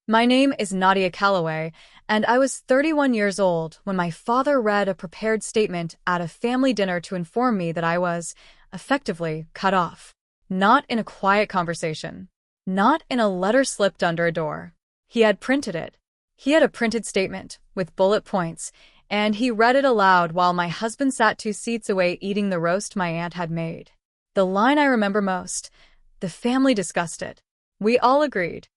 My name is Nadia Calloway, and I was 31 years old when my father read a prepared statement at a family dinner to inform me that I was, effectively, cut off. Not in a quiet conversation. Not in a letter slipped under a door. He had printed it. He had a printed statement, with bullet points, and he read it aloud while my husband sat 2 seats away eating the roast my aunt had made. The line I remember most: the family discussed it. We all agreed.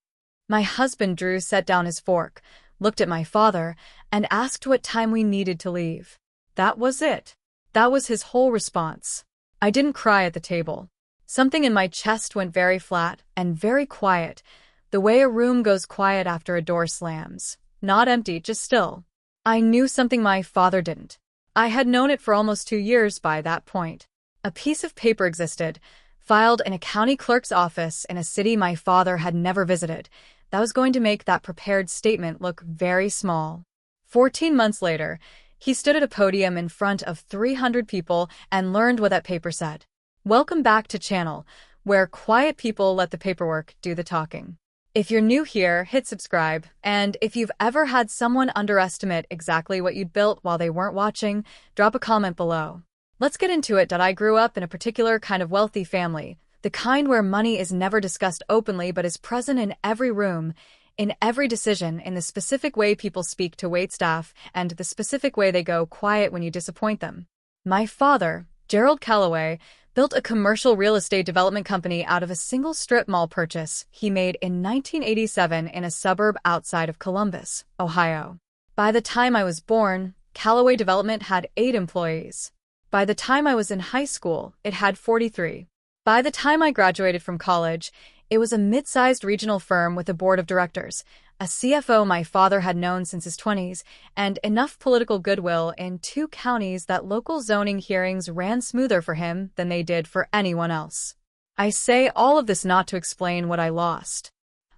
My husband Drew set down his fork, looked at my father, and asked what time we needed to leave. That was it. That was his whole response. I didn't cry at the table. Something in my chest went very flat and very quiet, the way a room goes quiet after a door slams. Not empty, just still. I knew something my father didn't. I had known it for almost 2 years by that point. A piece of paper existed, filed in a county clerk's office in a city my father had never visited, that was going to make that prepared statement look very small. 14 months later, he stood at a podium in front of 300 people and learned what that paper said. Welcome back to channel, where quiet people let the paperwork do the talking. If you're new here, hit subscribe, and if you've ever had someone underestimate exactly what you'd built while they weren't watching, drop a comment below. Let's get into it. I grew up in a particular kind of wealthy family, the kind where money is never discussed openly but is present in every room, in every decision, in the specific way people speak to waitstaff, and the specific way they go quiet when you disappoint them. My father, Gerald Calloway, built a commercial real estate development company out of a single strip mall purchase he made in 1987 in a suburb outside of Columbus, Ohio. By the time I was born, Calloway Development had 8 employees. By the time I was in high school, it had 43. By the time I graduated from college, it was a mid-sized regional firm with a board of directors, a CFO my father had known since his 20s, and enough political goodwill in 2 counties that local zoning hearings ran smoother for him than they did for anyone else. I say all of this not to explain what I lost.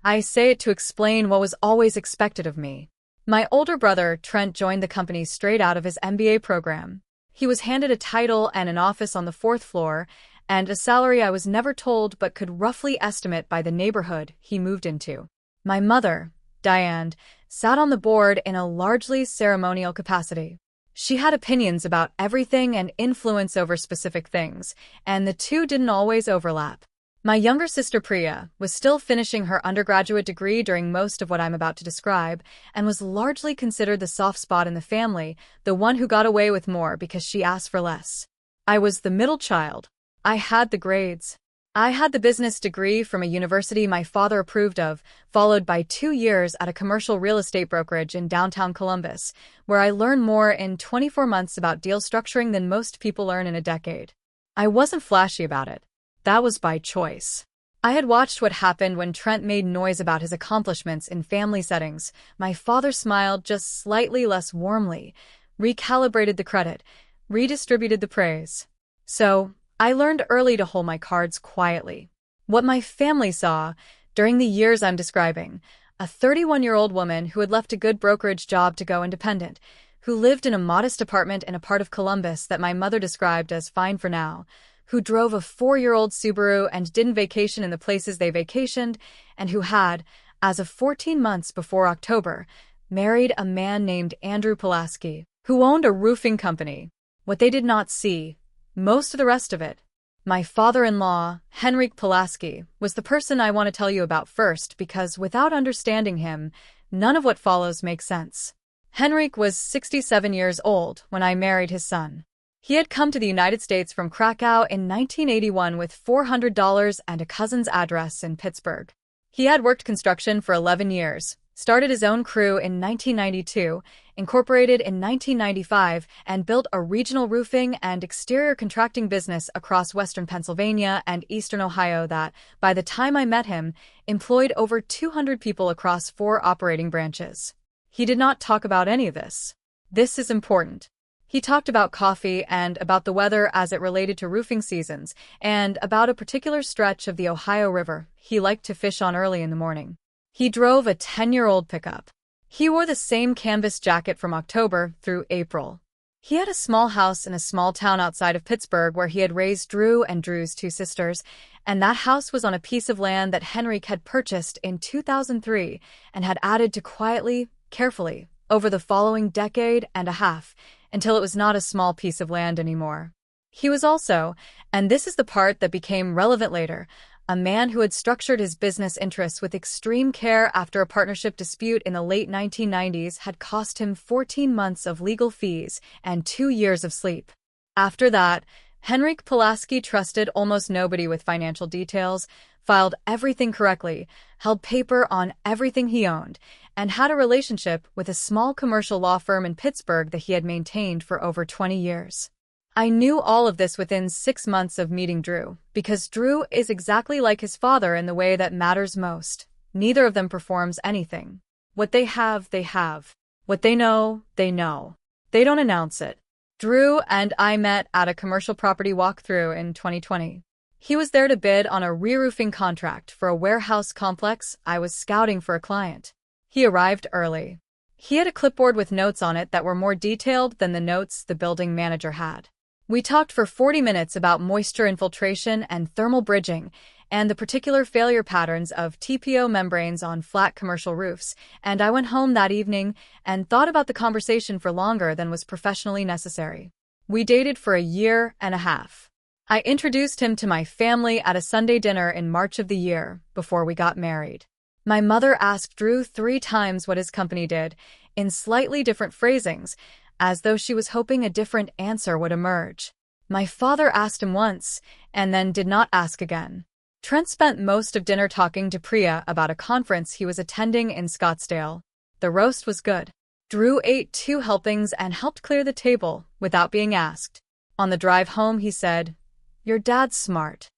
I say it to explain what was always expected of me. My older brother, Trent, joined the company straight out of his MBA program. He was handed a title and an office on the 4th floor, and a salary I was never told but could roughly estimate by the neighborhood he moved into. My mother, Diane, sat on the board in a largely ceremonial capacity. She had opinions about everything and influence over specific things, and the two didn't always overlap. My younger sister Priya was still finishing her undergraduate degree during most of what I'm about to describe, and was largely considered the soft spot in the family, the one who got away with more because she asked for less. I was the middle child. I had the grades. I had the business degree from a university my father approved of, followed by 2 years at a commercial real estate brokerage in downtown Columbus, where I learned more in 24 months about deal structuring than most people learn in a decade. I wasn't flashy about it. That was by choice. I had watched what happened when Trent made noise about his accomplishments in family settings. My father smiled just slightly less warmly, recalibrated the credit, redistributed the praise. So, I learned early to hold my cards quietly. What my family saw, during the years I'm describing, a 31-year-old woman who had left a good brokerage job to go independent, who lived in a modest apartment in a part of Columbus that my mother described as fine for now, who drove a 4-year-old Subaru and didn't vacation in the places they vacationed, and who had, as of 14 months before October, married a man named Andrew Pulaski, who owned a roofing company. What they did not see, most of the rest of it. My father-in-law, Henryk Pulaski, was the person I want to tell you about first because without understanding him, none of what follows makes sense. Henryk was 67 years old when I married his son. He had come to the United States from Krakow in 1981 with $400 and a cousin's address in Pittsburgh. He had worked construction for 11 years, started his own crew in 1992, incorporated in 1995, and built a regional roofing and exterior contracting business across western Pennsylvania and eastern Ohio that, by the time I met him, employed over 200 people across 4 operating branches. He did not talk about any of this. This is important. He talked about coffee and about the weather as it related to roofing seasons, and about a particular stretch of the Ohio River he liked to fish on early in the morning. He drove a 10-year-old pickup. He wore the same canvas jacket from October through April. He had a small house in a small town outside of Pittsburgh where he had raised Drew and Drew's two sisters, and that house was on a piece of land that Henrik had purchased in 2003 and had added to quietly, carefully, over the following decade and a half, until it was not a small piece of land anymore. He was also, and this is the part that became relevant later, a man who had structured his business interests with extreme care after a partnership dispute in the late 1990s had cost him 14 months of legal fees and 2 years of sleep. After that, Henrik Pulaski trusted almost nobody with financial details, filed everything correctly, held paper on everything he owned, and had a relationship with a small commercial law firm in Pittsburgh that he had maintained for over 20 years. I knew all of this within 6 months of meeting Drew, because Drew is exactly like his father in the way that matters most. Neither of them performs anything. What they have, they have. What they know, they know. They don't announce it. Drew and I met at a commercial property walkthrough in 2020. He was there to bid on a re-roofing contract for a warehouse complex I was scouting for a client. He arrived early. He had a clipboard with notes on it that were more detailed than the notes the building manager had. We talked for 40 minutes about moisture infiltration and thermal bridging and the particular failure patterns of TPO membranes on flat commercial roofs, and I went home that evening and thought about the conversation for longer than was professionally necessary. We dated for a year and a half. I introduced him to my family at a Sunday dinner in March of the year before we got married. My mother asked Drew 3 times what his company did, in slightly different phrasings, as though she was hoping a different answer would emerge. My father asked him once, and then did not ask again. Trent spent most of dinner talking to Priya about a conference he was attending in Scottsdale. The roast was good. Drew ate 2 helpings and helped clear the table, without being asked. On the drive home he said, "Your dad's smart."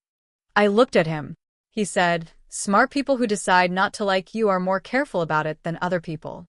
I looked at him. He said, "Smart people who decide not to like you are more careful about it than other people."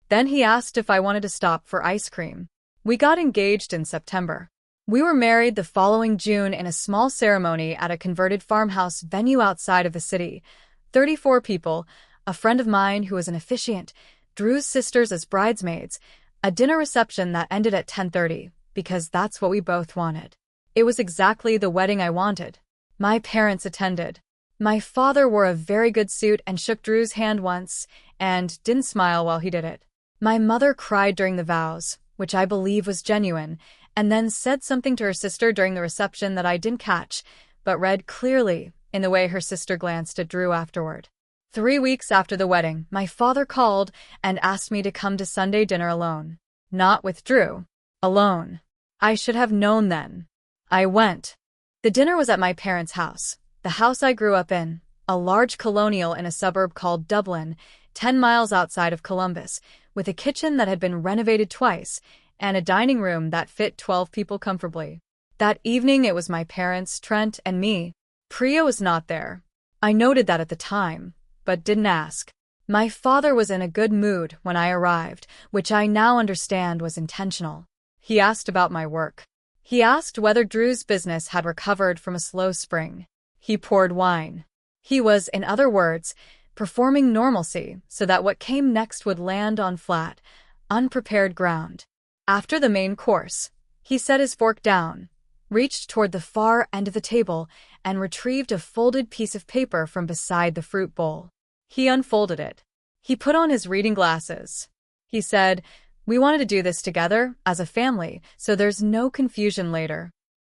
Then he asked if I wanted to stop for ice cream. We got engaged in September. We were married the following June in a small ceremony at a converted farmhouse venue outside of the city. 34 people, a friend of mine who was an officiant, Drew's sisters as bridesmaids, a dinner reception that ended at 10:30, because that's what we both wanted. It was exactly the wedding I wanted. My parents attended. My father wore a very good suit and shook Drew's hand once, and didn't smile while he did it. My mother cried during the vows, which I believe was genuine, and then said something to her sister during the reception that I didn't catch, but read clearly in the way her sister glanced at Drew afterward. 3 weeks after the wedding, my father called and asked me to come to Sunday dinner alone. Not with Drew. Alone. I should have known then. I went. The dinner was at my parents' house, the house I grew up in, a large colonial in a suburb called Dublin, 10 miles outside of Columbus, with a kitchen that had been renovated twice, and a dining room that fit 12 people comfortably. That evening it was my parents, Trent, and me. Priya was not there. I noted that at the time, but didn't ask. My father was in a good mood when I arrived, which I now understand was intentional. He asked about my work. He asked whether Drew's business had recovered from a slow spring. He poured wine. He was, in other words, performing normalcy so that what came next would land on flat, unprepared ground. After the main course, he set his fork down, reached toward the far end of the table, and retrieved a folded piece of paper from beside the fruit bowl. He unfolded it. He put on his reading glasses. He said, "We wanted to do this together, as a family, so there's no confusion later."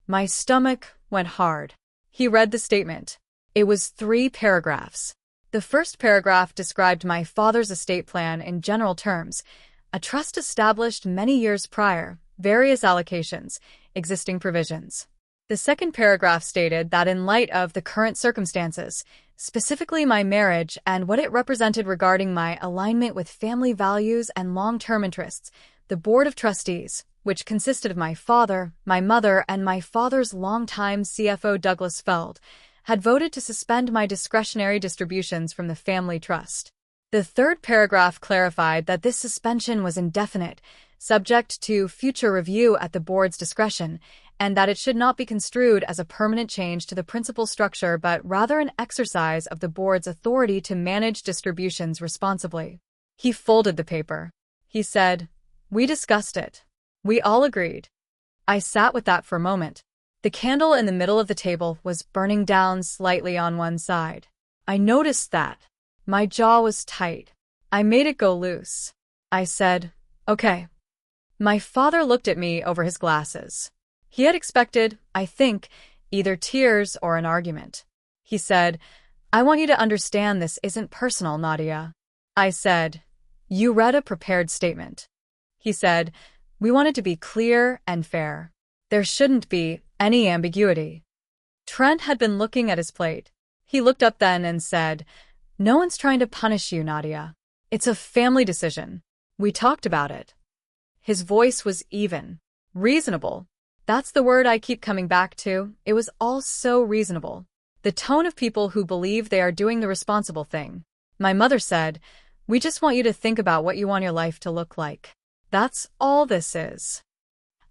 My stomach went hard. He read the statement. It was 3 paragraphs. The first paragraph described my father's estate plan in general terms, a trust established many years prior, various allocations, existing provisions. The second paragraph stated that in light of the current circumstances, specifically my marriage and what it represented regarding my alignment with family values and long-term interests, the Board of Trustees, which consisted of my father, my mother, and my father's longtime CFO Douglas Feld, had voted to suspend my discretionary distributions from the family trust. The third paragraph clarified that this suspension was indefinite, subject to future review at the board's discretion, and that it should not be construed as a permanent change to the principal structure but rather an exercise of the board's authority to manage distributions responsibly. He folded the paper. He said, "We discussed it. We all agreed. I sat with that for a moment. The candle in the middle of the table was burning down slightly on one side. I noticed that. My jaw was tight. I made it go loose. I said, "Okay." My father looked at me over his glasses. He had expected, I think, either tears or an argument. He said, "I want you to understand this isn't personal, Nadia." I said, "You read a prepared statement." He said, "We want it to be clear and fair. There shouldn't be any ambiguity." Trent had been looking at his plate. He looked up then and said, "No one's trying to punish you, Nadia. It's a family decision. We talked about it." His voice was even. Reasonable. That's the word I keep coming back to. It was all so reasonable. The tone of people who believe they are doing the responsible thing. My mother said, "We just want you to think about what you want your life to look like. That's all this is."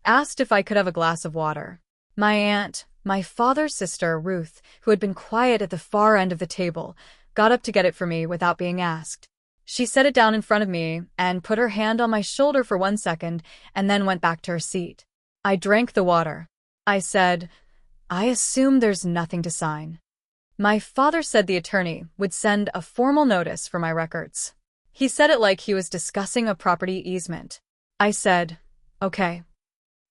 Asked if I could have a glass of water. My aunt, my father's sister, Ruth, who had been quiet at the far end of the table, got up to get it for me without being asked. She set it down in front of me and put her hand on my shoulder for 1 second and then went back to her seat. I drank the water. I said, "I assume there's nothing to sign." My father said the attorney would send a formal notice for my records. He said it like he was discussing a property easement. I said, "Okay."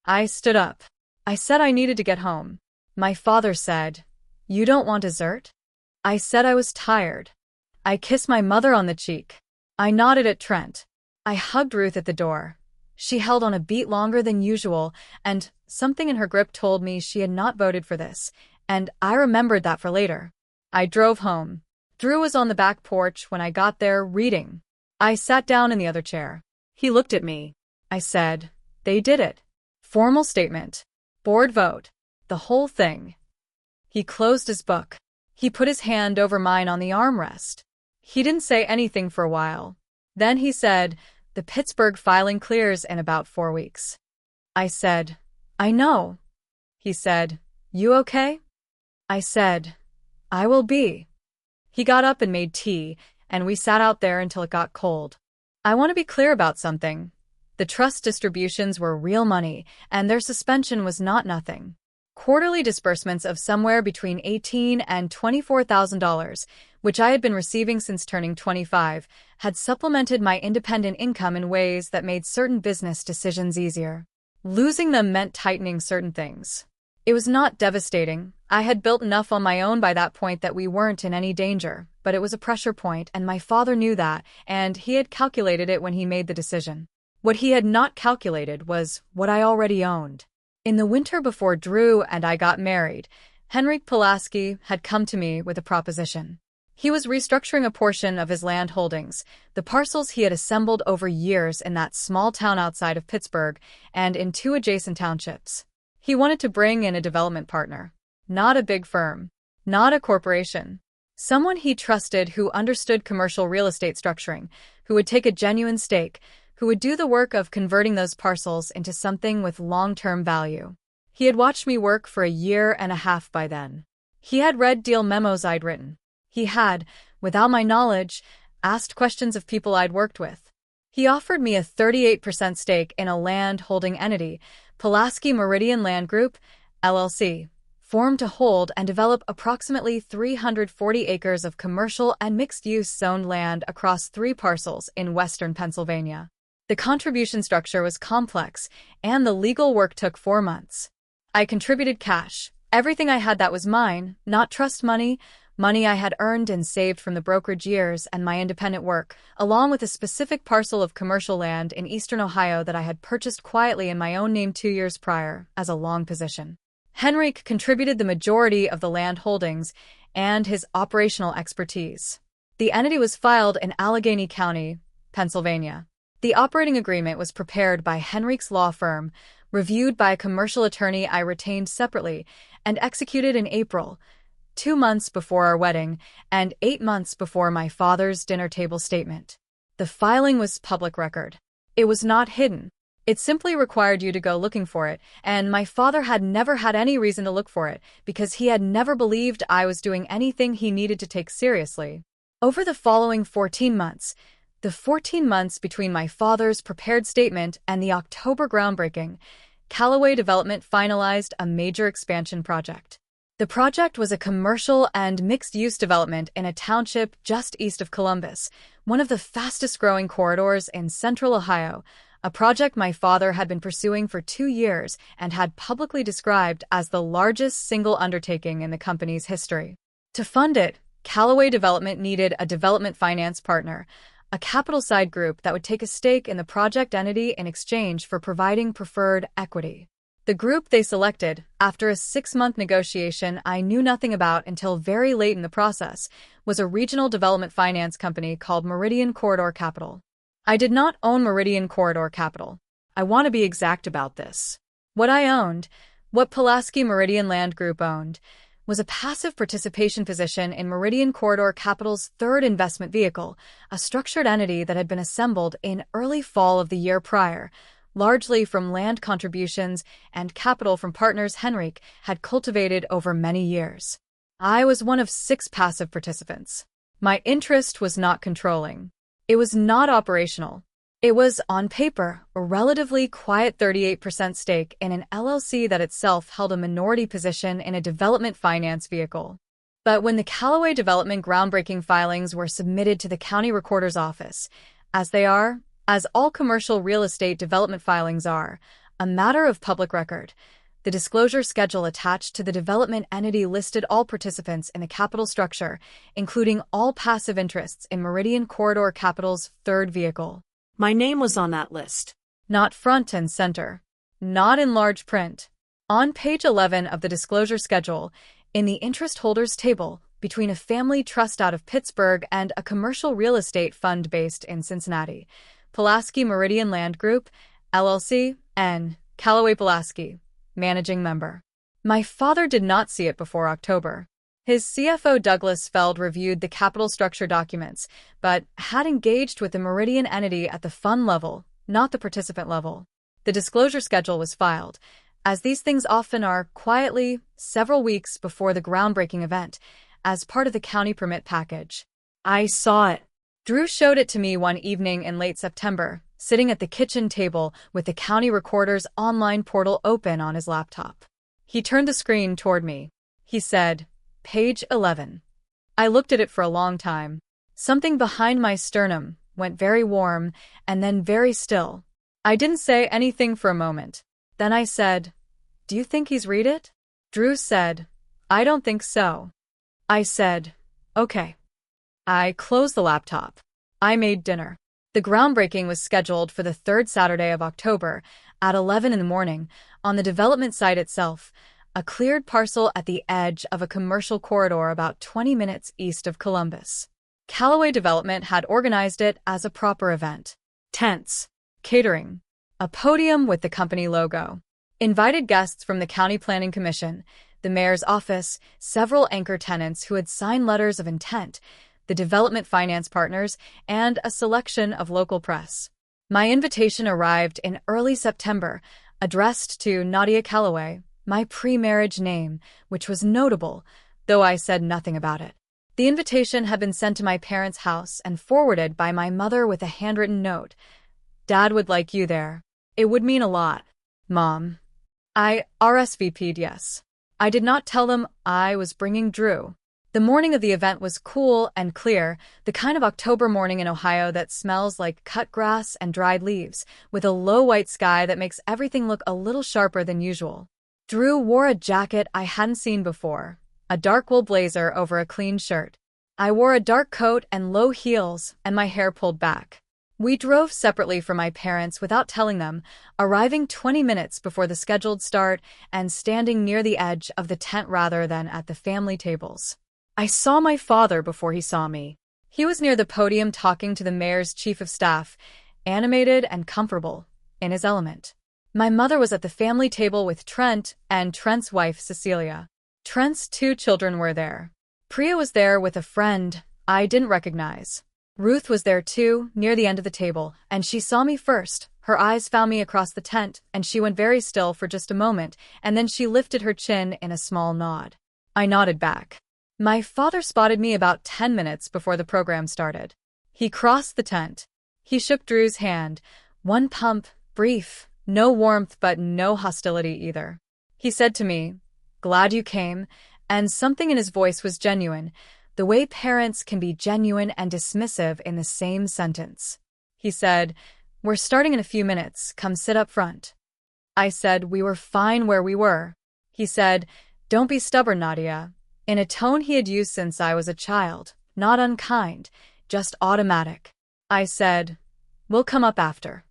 I stood up. I said I needed to get home. My father said, "You don't want dessert?" I said I was tired. I kissed my mother on the cheek. I nodded at Trent. I hugged Ruth at the door. She held on a beat longer than usual, and something in her grip told me she had not voted for this, and I remembered that for later. I drove home. Drew was on the back porch when I got there, reading. I sat down in the other chair. He looked at me. I said, "They did it. Formal statement. Board vote. The whole thing." He closed his book. He put his hand over mine on the armrest. He didn't say anything for a while. Then he said, "The Pittsburgh filing clears in about 4 weeks." I said, "I know." He said, "You okay?" I said, "I will be." He got up and made tea, and we sat out there until it got cold. I want to be clear about something. The trust distributions were real money, and their suspension was not nothing. Quarterly disbursements of somewhere between $18,000 and $24,000, which I had been receiving since turning 25, had supplemented my independent income in ways that made certain business decisions easier. Losing them meant tightening certain things. It was not devastating. I had built enough on my own by that point that we weren't in any danger, but it was a pressure point, and my father knew that, and he had calculated it when he made the decision. What he had not calculated was what I already owned. In the winter before Drew and I got married, Henryk Pulaski had come to me with a proposition. He was restructuring a portion of his land holdings, the parcels he had assembled over years in that small town outside of Pittsburgh and in 2 adjacent townships. He wanted to bring in a development partner. Not a big firm. Not a corporation. Someone he trusted who understood commercial real estate structuring, who would take a genuine stake, who would do the work of converting those parcels into something with long-term value. He had watched me work for 1.5 years by then. He had read deal memos I'd written. He had, without my knowledge, asked questions of people I'd worked with. He offered me a 38% stake in a land-holding entity, Pulaski Meridian Land Group, LLC, formed to hold and develop approximately 340 acres of commercial and mixed-use zoned land across 3 parcels in western Pennsylvania. The contribution structure was complex, and the legal work took 4 months. I contributed cash, everything I had that was mine, not trust money, money I had earned and saved from the brokerage years and my independent work, along with a specific parcel of commercial land in eastern Ohio that I had purchased quietly in my own name 2 years prior, as a long position. Henryk contributed the majority of the land holdings and his operational expertise. The entity was filed in Allegheny County, Pennsylvania. The operating agreement was prepared by Henryk's law firm, reviewed by a commercial attorney I retained separately, and executed in April, 2 months before our wedding and 8 months before my father's dinner table statement. The filing was public record. It was not hidden. It simply required you to go looking for it, and my father had never had any reason to look for it because he had never believed I was doing anything he needed to take seriously. Over the following 14 months, the 14 months between my father's prepared statement and the October groundbreaking, Callaway Development finalized a major expansion project. The project was a commercial and mixed-use development in a township just east of Columbus, one of the fastest-growing corridors in central Ohio, a project my father had been pursuing for 2 years and had publicly described as the largest single undertaking in the company's history. To fund it, Callaway Development needed a development finance partner, a capital-side group that would take a stake in the project entity in exchange for providing preferred equity. The group they selected, after a 6-month negotiation I knew nothing about until very late in the process, was a regional development finance company called Meridian Corridor Capital. I did not own Meridian Corridor Capital. I want to be exact about this. What I owned, what Pulaski Meridian Land Group owned, was a passive participation position in Meridian Corridor Capital's third investment vehicle, a structured entity that had been assembled in early fall of the year prior, largely from land contributions and capital from partners Henrik had cultivated over many years. I was one of 6 passive participants. My interest was not controlling. It was not operational. It was, on paper, a relatively quiet 38% stake in an LLC that itself held a minority position in a development finance vehicle. But when the Callaway Development groundbreaking filings were submitted to the county recorder's office, as all commercial real estate development filings are, a matter of public record, the disclosure schedule attached to the development entity listed all participants in the capital structure, including all passive interests in Meridian Corridor Capital's third vehicle. My name was on that list. Not front and center. Not in large print. On page 11 of the disclosure schedule, in the interest holders table, between a family trust out of Pittsburgh and a commercial real estate fund based in Cincinnati, Pulaski Meridian Land Group, LLC, N. Callaway Pulaski, managing member. My father did not see it before October. His CFO Douglas Feld reviewed the capital structure documents, but had engaged with the Meridian entity at the fund level, not the participant level. The disclosure schedule was filed, as these things often are, quietly, several weeks before the groundbreaking event, as part of the county permit package. I saw it. Drew showed it to me one evening in late September, sitting at the kitchen table with the county recorder's online portal open on his laptop. He turned the screen toward me. He said, "Page 11. I looked at it for a long time. Something behind my sternum went very warm and then very still. I didn't say anything for a moment. Then I said, "Do you think he's read it?" Drew said, "I don't think so." I said, "Okay." I closed the laptop. I made dinner. The groundbreaking was scheduled for the third Saturday of October at 11 in the morning on the development site itself, a cleared parcel at the edge of a commercial corridor about 20 minutes east of Columbus. Callaway Development had organized it as a proper event. Tents, catering, a podium with the company logo, invited guests from the County Planning Commission, the mayor's office, several anchor tenants who had signed letters of intent, the development finance partners, and a selection of local press. My invitation arrived in early September, addressed to Nadia Callaway, my pre-marriage name, which was notable, though I said nothing about it. The invitation had been sent to my parents' house and forwarded by my mother with a handwritten note. "Dad would like you there. It would mean a lot, Mom." I RSVP'd yes. I did not tell them I was bringing Drew. The morning of the event was cool and clear, the kind of October morning in Ohio that smells like cut grass and dried leaves, with a low white sky that makes everything look a little sharper than usual. Drew wore a jacket I hadn't seen before, a dark wool blazer over a clean shirt. I wore a dark coat and low heels, and my hair pulled back. We drove separately from my parents without telling them, arriving 20 minutes before the scheduled start and standing near the edge of the tent rather than at the family tables. I saw my father before he saw me. He was near the podium talking to the mayor's chief of staff, animated and comfortable, in his element. My mother was at the family table with Trent and Trent's wife, Cecilia. Trent's 2 children were there. Priya was there with a friend I didn't recognize. Ruth was there too, near the end of the table, and she saw me first. Her eyes found me across the tent, and she went very still for just a moment, and then she lifted her chin in a small nod. I nodded back. My father spotted me about 10 minutes before the program started. He crossed the tent. He shook Drew's hand. One pump, brief, No warmth, but no hostility either. He said to me, "Glad you came," and something in his voice was genuine, the way parents can be genuine and dismissive in the same sentence. He said, "We're starting in a few minutes. Come sit up front." I said we were fine where we were. He said, "Don't be stubborn, Nadia," in a tone he had used since I was a child, not unkind, just automatic. I said, "We'll come up after."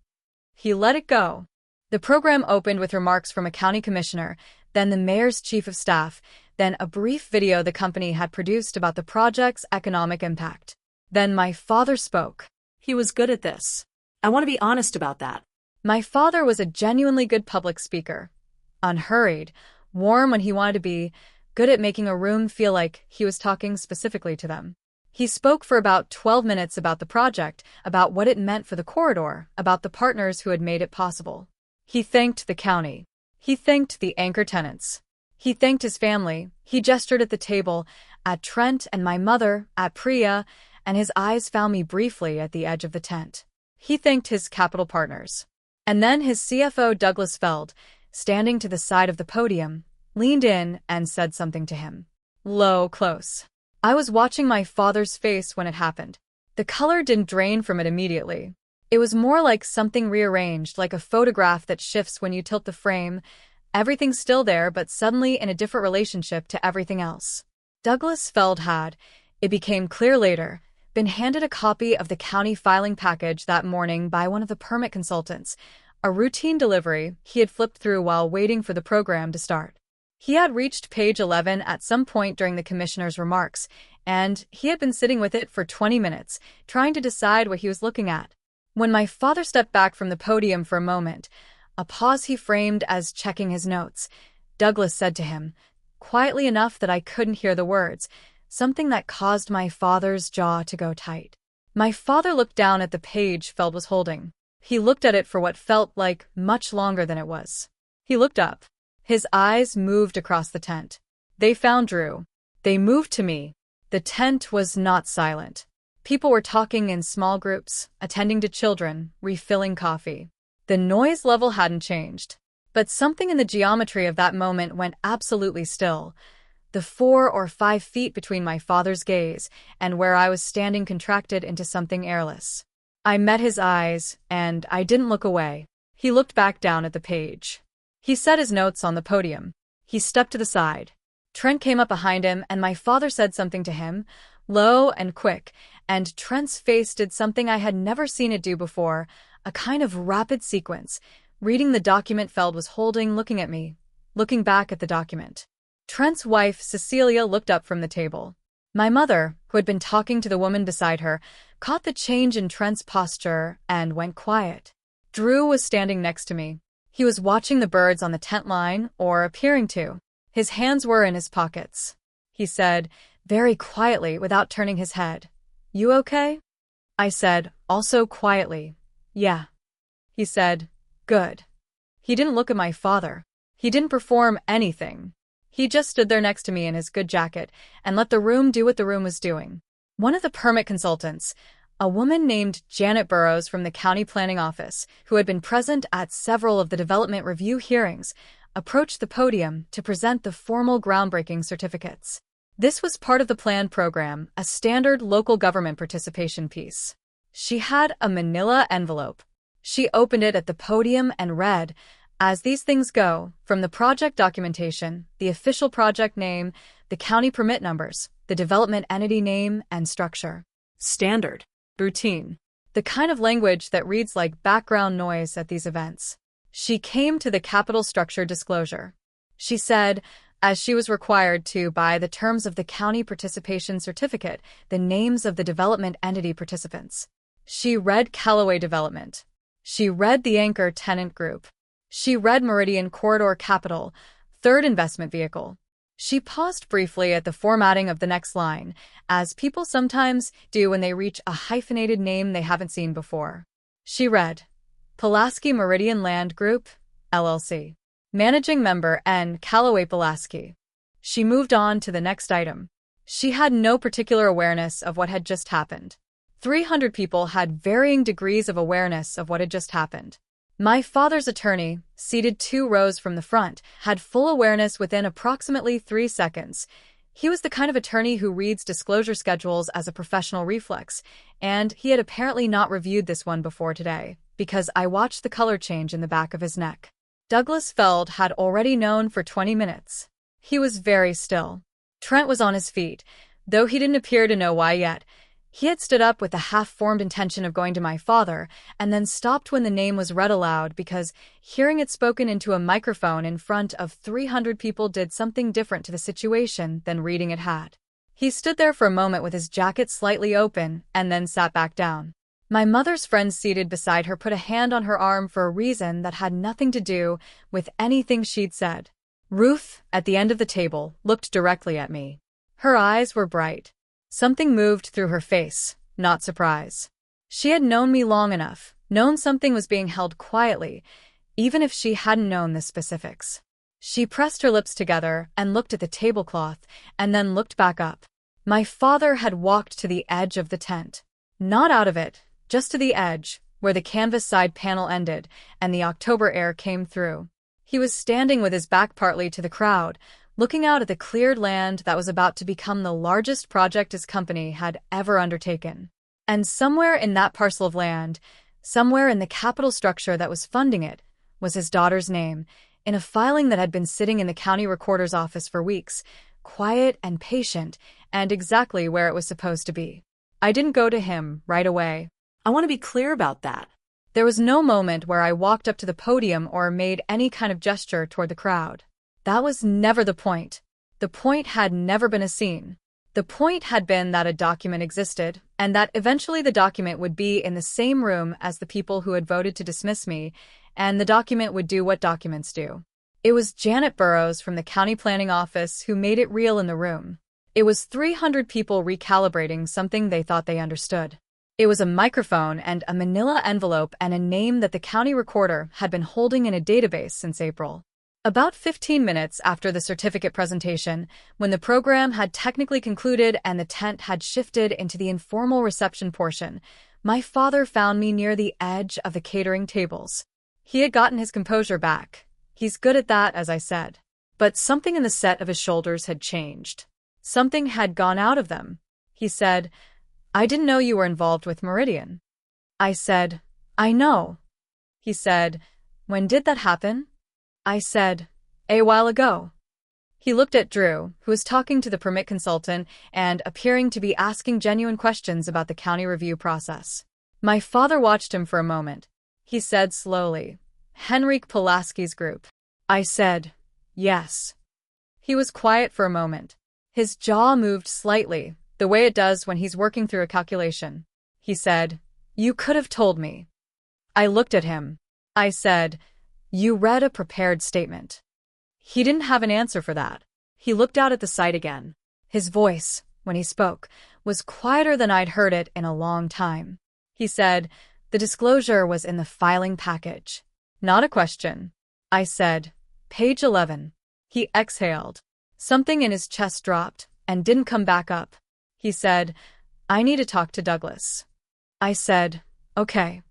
He let it go. The program opened with remarks from a county commissioner, then the mayor's chief of staff, then a brief video the company had produced about the project's economic impact. Then my father spoke. He was good at this. I want to be honest about that. My father was a genuinely good public speaker. Unhurried, warm when he wanted to be, good at making a room feel like he was talking specifically to them. He spoke for about 12 minutes about the project, about what it meant for the corridor, about the partners who had made it possible. He thanked the county. He thanked the anchor tenants. He thanked his family. He gestured at the table, at Trent and my mother, at Priya, and his eyes found me briefly at the edge of the tent. He thanked his capital partners. And then his CFO, Douglas Feld, standing to the side of the podium, leaned in and said something to him. Low, close. I was watching my father's face when it happened. The color didn't drain from it immediately. It was more like something rearranged, like a photograph that shifts when you tilt the frame. Everything's still there, but suddenly in a different relationship to everything else. Douglas Feld had, it became clear later, been handed a copy of the county filing package that morning by one of the permit consultants, a routine delivery he had flipped through while waiting for the program to start. He had reached page 11 at some point during the commissioner's remarks, and he had been sitting with it for 20 minutes, trying to decide what he was looking at. When my father stepped back from the podium for a moment, a pause he framed as checking his notes, Douglas said to him, quietly enough that I couldn't hear the words, something that caused my father's jaw to go tight. My father looked down at the page Feld was holding. He looked at it for what felt like much longer than it was. He looked up. His eyes moved across the tent. They found Drew. They moved to me. The tent was not silent. People were talking in small groups, attending to children, refilling coffee. The noise level hadn't changed. But something in the geometry of that moment went absolutely still. The 4 or 5 feet between my father's gaze and where I was standing contracted into something airless. I met his eyes, and I didn't look away. He looked back down at the page. He set his notes on the podium. He stepped to the side. Trent came up behind him, and my father said something to him, low and quick, and Trent's face did something I had never seen it do before, a kind of rapid sequence, reading the document Feld was holding, looking at me, looking back at the document. Trent's wife, Cecilia, looked up from the table. My mother, who had been talking to the woman beside her, caught the change in Trent's posture and went quiet. Drew was standing next to me. He was watching the birds on the tent line, or appearing to. His hands were in his pockets. He said, very quietly, without turning his head, "You okay?" I said, also quietly, "Yeah." He said, "Good." He didn't look at my father. He didn't perform anything. He just stood there next to me in his good jacket and let the room do what the room was doing. One of the permit consultants, a woman named Janet Burrows from the county planning office, who had been present at several of the development review hearings, approached the podium to present the formal groundbreaking certificates. This was part of the plan program, a standard local government participation piece. She had a manila envelope. She opened it at the podium and read, as these things go, from the project documentation, the official project name, the county permit numbers, the development entity name and structure. Standard. Routine. The kind of language that reads like background noise at these events. She came to the capital structure disclosure. She said, as she was required to by the terms of the county participation certificate, the names of the development entity participants. She read Callaway Development. She read the anchor tenant group. She read Meridian Corridor Capital, third investment vehicle. She paused briefly at the formatting of the next line, as people sometimes do when they reach a hyphenated name they haven't seen before. She read, Pulaski Meridian Land Group, LLC. Managing Member N. Callaway Pulaski. She moved on to the next item. She had no particular awareness of what had just happened. 300 people had varying degrees of awareness of what had just happened. My father's attorney, seated 2 rows from the front, had full awareness within approximately 3 seconds. He was the kind of attorney who reads disclosure schedules as a professional reflex, and he had apparently not reviewed this one before today, because I watched the color change in the back of his neck. Douglas Feld had already known for 20 minutes. He was very still. Trent was on his feet, though he didn't appear to know why yet. He had stood up with the half-formed intention of going to my father, and then stopped when the name was read aloud because hearing it spoken into a microphone in front of 300 people did something different to the situation than reading it had. He stood there for a moment with his jacket slightly open, and then sat back down. My mother's friend seated beside her put a hand on her arm for a reason that had nothing to do with anything she'd said. Ruth, at the end of the table, looked directly at me. Her eyes were bright. Something moved through her face, not surprise. She had known me long enough, known something was being held quietly, even if she hadn't known the specifics. She pressed her lips together and looked at the tablecloth, and then looked back up. My father had walked to the edge of the tent. Not out of it, just to the edge, where the canvas side panel ended, and the October air came through. He was standing with his back partly to the crowd, looking out at the cleared land that was about to become the largest project his company had ever undertaken. And somewhere in that parcel of land, somewhere in the capital structure that was funding it, was his daughter's name, in a filing that had been sitting in the county recorder's office for weeks, quiet and patient, and exactly where it was supposed to be. I didn't go to him right away. I want to be clear about that. There was no moment where I walked up to the podium or made any kind of gesture toward the crowd. That was never the point. The point had never been a scene. The point had been that a document existed, and that eventually the document would be in the same room as the people who had voted to dismiss me, and the document would do what documents do. It was Janet Burrows from the county planning office who made it real in the room. It was 300 people recalibrating something they thought they understood. It was a microphone and a manila envelope and a name that the county recorder had been holding in a database since April. About 15 minutes after the certificate presentation, when the program had technically concluded and the tent had shifted into the informal reception portion, my father found me near the edge of the catering tables. He had gotten his composure back. He's good at that, as I said. But something in the set of his shoulders had changed. Something had gone out of them. He said, "I didn't know you were involved with Meridian." I said, "I know." He said, "When did that happen?" I said, "A while ago." He looked at Drew, who was talking to the permit consultant and appearing to be asking genuine questions about the county review process. My father watched him for a moment. He said slowly, "Henryk Pulaski's group." I said, "Yes." He was quiet for a moment. His jaw moved slightly, the way it does when he's working through a calculation. He said, "You could have told me." I looked at him. I said, "You read a prepared statement." He didn't have an answer for that. He looked out at the site again. His voice, when he spoke, was quieter than I'd heard it in a long time. He said, "The disclosure was in the filing package." Not a question. I said, "Page 11. He exhaled. Something in his chest dropped and didn't come back up. He said, "I need to talk to Douglas." I said, "Okay."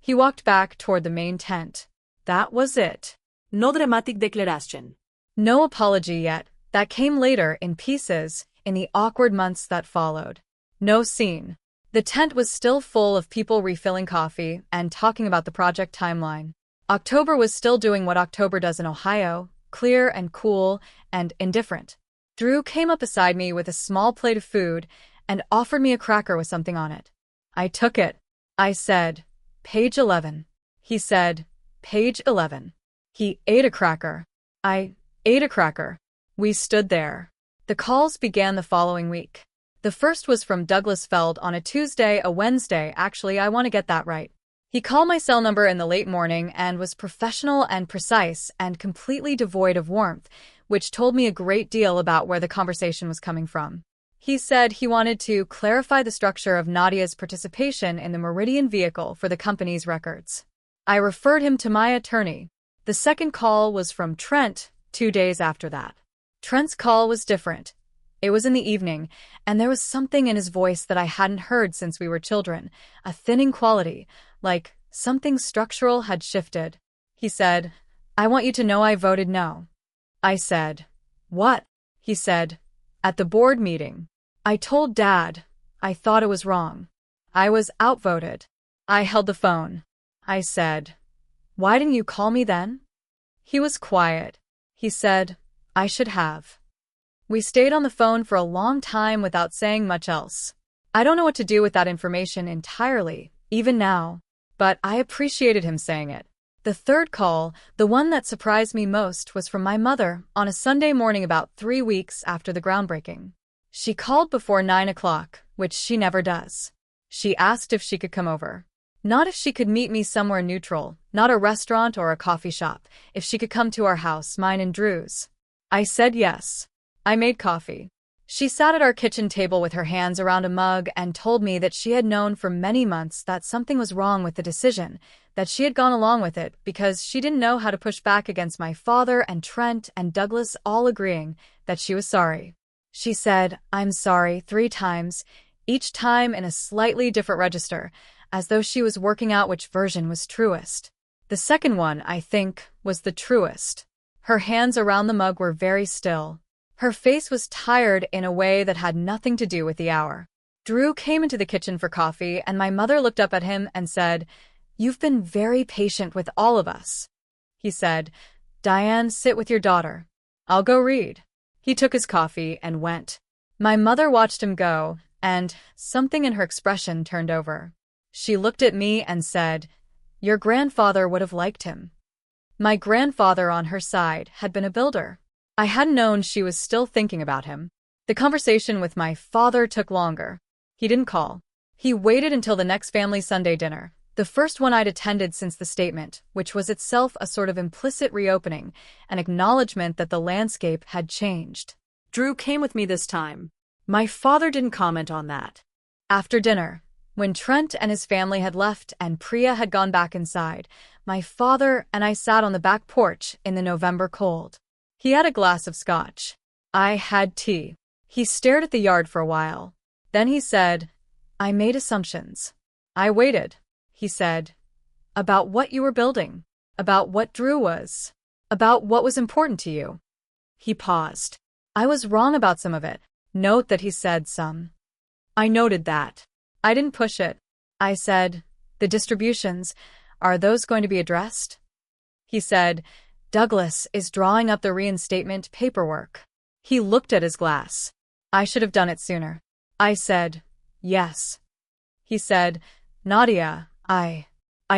He walked back toward the main tent. That was it. No dramatic declaration. No apology yet. That came later in pieces, in the awkward months that followed. No scene. The tent was still full of people refilling coffee and talking about the project timeline. October was still doing what October does in Ohio, clear and cool and indifferent. Drew came up beside me with a small plate of food and offered me a cracker with something on it. I took it. I said, "Page 11. He said, "Page 11. He ate a cracker. I ate a cracker. We stood there. The calls began the following week. The first was from Douglas Feld on a Tuesday, a Wednesday, actually I want to get that right. He called my cell number in the late morning and was professional and precise and completely devoid of warmth, which told me a great deal about where the conversation was coming from. He said he wanted to clarify the structure of Nadia's participation in the Meridian vehicle for the company's records. I referred him to my attorney. The second call was from Trent 2 days after that. Trent's call was different. It was in the evening, and there was something in his voice that I hadn't heard since we were children, a thinning quality, like Something structural had shifted. He said, "I want you to know I voted no." I said, "What?" He said, "At the board meeting. I told Dad. I thought it was wrong. I was outvoted." I held the phone. I said, "Why didn't you call me then?" He was quiet. He said, "I should have." We stayed on the phone for a long time without saying much else. I don't know what to do with that information entirely, even now, but I appreciated him saying it. The third call, the one that surprised me most, was from my mother on a Sunday morning about 3 weeks after the groundbreaking. She called before 9 o'clock, which she never does. She asked if she could come over. Not if she could meet me somewhere neutral, not a restaurant or a coffee shop, if she could come to our house, mine and Drew's. I said yes. I made coffee. She sat at our kitchen table with her hands around a mug and told me that she had known for many months that something was wrong with the decision, that she had gone along with it because she didn't know how to push back against my father and Trent and Douglas all agreeing that she was sorry. She said, "I'm sorry," 3 times, each time in a slightly different register, as though she was working out which version was truest. The second one, I think, was the truest. Her hands around the mug were very still. Her face was tired in a way that had nothing to do with the hour. Drew came into the kitchen for coffee, and my mother looked up at him and said, "You've been very patient with all of us." He said, "Diane, sit with your daughter. I'll go read." He took his coffee and went. My mother watched him go, and something in her expression turned over. She looked at me and said, "Your grandfather would have liked him." My grandfather on her side had been a builder. I hadn't known she was still thinking about him. The conversation with my father took longer. He didn't call. He waited until the next family Sunday dinner, the first one I'd attended since the statement, which was itself a sort of implicit reopening, an acknowledgement that the landscape had changed. Drew came with me this time. My father didn't comment on that. After dinner, when Trent and his family had left and Priya had gone back inside, my father and I sat on the back porch in the November cold. He had a glass of scotch. I had tea. He stared at the yard for a while. Then he said, "I made assumptions." I waited. He said, "About what you were building, about what Drew was, about what was important to you." He paused. I was wrong about some of it. Note that he said some. I noted that. I didn't push it. I said, "The distributions, are those going to be addressed?" He said, "Douglas is drawing up the reinstatement paperwork." He looked at his glass. "I should have done it sooner." I said, "Yes." He said, "Nadia, I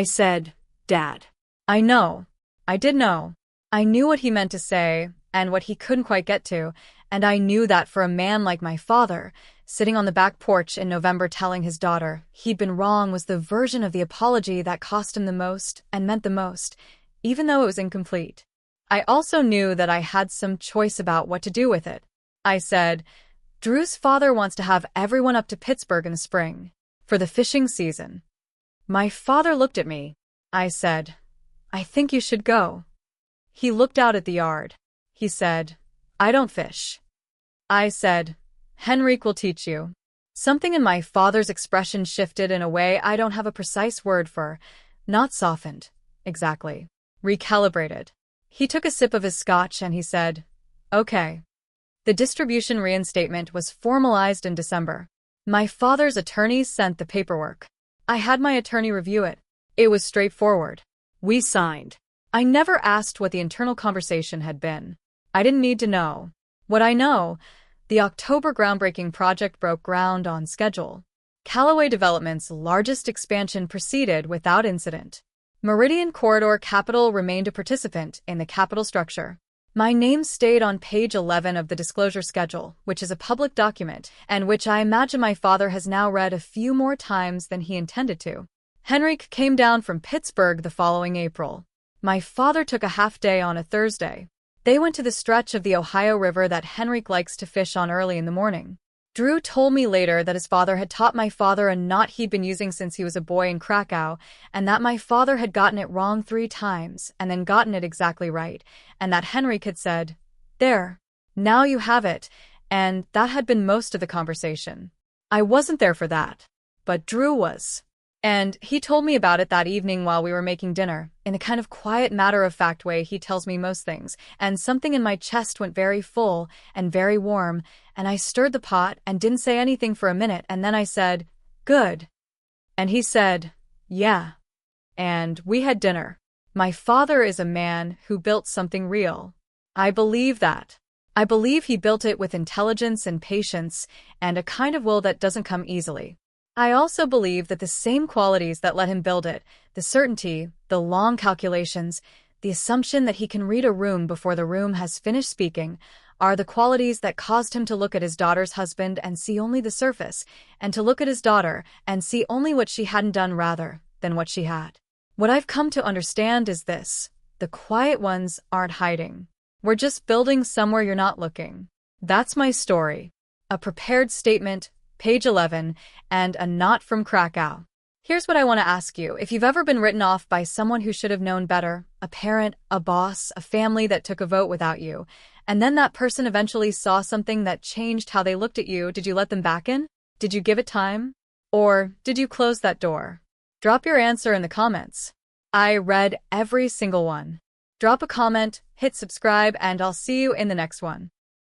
said, Dad." I know. I did know. I knew what he meant to say and what he couldn't quite get to, and I knew that for a man like my father, sitting on the back porch in November telling his daughter he'd been wrong was the version of the apology that cost him the most and meant the most, even though it was incomplete. I also knew that I had some choice about what to do with it. I said, "Drew's father wants to have everyone up to Pittsburgh in the spring, for the fishing season." My father looked at me. I said, "I think you should go." He looked out at the yard. He said, "I don't fish." I said, "Henrik will teach you." Something in my father's expression shifted in a way I don't have a precise word for. Not softened, exactly. Recalibrated. He took a sip of his scotch and he said, "Okay." The distribution reinstatement was formalized in December. My father's attorneys sent the paperwork. I had my attorney review it. It was straightforward. We signed. I never asked what the internal conversation had been. I didn't need to know. What I know, the October groundbreaking project broke ground on schedule. Callaway Development's largest expansion proceeded without incident. Meridian Corridor Capital remained a participant in the capital structure. My name stayed on page 11 of the disclosure schedule, which is a public document, and which I imagine my father has now read a few more times than he intended to. Henrik came down from Pittsburgh the following April. My father took a half day on a Thursday. They went to the stretch of the Ohio River that Henrik likes to fish on early in the morning. Drew told me later that his father had taught my father a knot he'd been using since he was a boy in Krakow, and that my father had gotten it wrong 3 times and then gotten it exactly right, and that Henrik had said, "There, now you have it," and that had been most of the conversation. I wasn't there for that, but Drew was. And he told me about it that evening while we were making dinner. In a kind of quiet, matter-of-fact way, he tells me most things. And something in my chest went very full and very warm, and I stirred the pot and didn't say anything for a minute, and then I said, "Good." And he said, "Yeah." And we had dinner. My father is a man who built something real. I believe that. I believe he built it with intelligence and patience and a kind of will that doesn't come easily. I also believe that the same qualities that let him build it, the certainty, the long calculations, the assumption that he can read a room before the room has finished speaking, are the qualities that caused him to look at his daughter's husband and see only the surface, and to look at his daughter and see only what she hadn't done rather than what she had. What I've come to understand is this: the quiet ones aren't hiding. We're just building somewhere you're not looking. That's my story. A prepared statement, page 11, and a not from Krakow. Here's what I want to ask you. If you've ever been written off by someone who should have known better, a parent, a boss, a family that took a vote without you, and then that person eventually saw something that changed how they looked at you, did you let them back in? Did you give it time? Or did you close that door? Drop your answer in the comments. I read every single one. Drop a comment, hit subscribe, and I'll see you in the next one.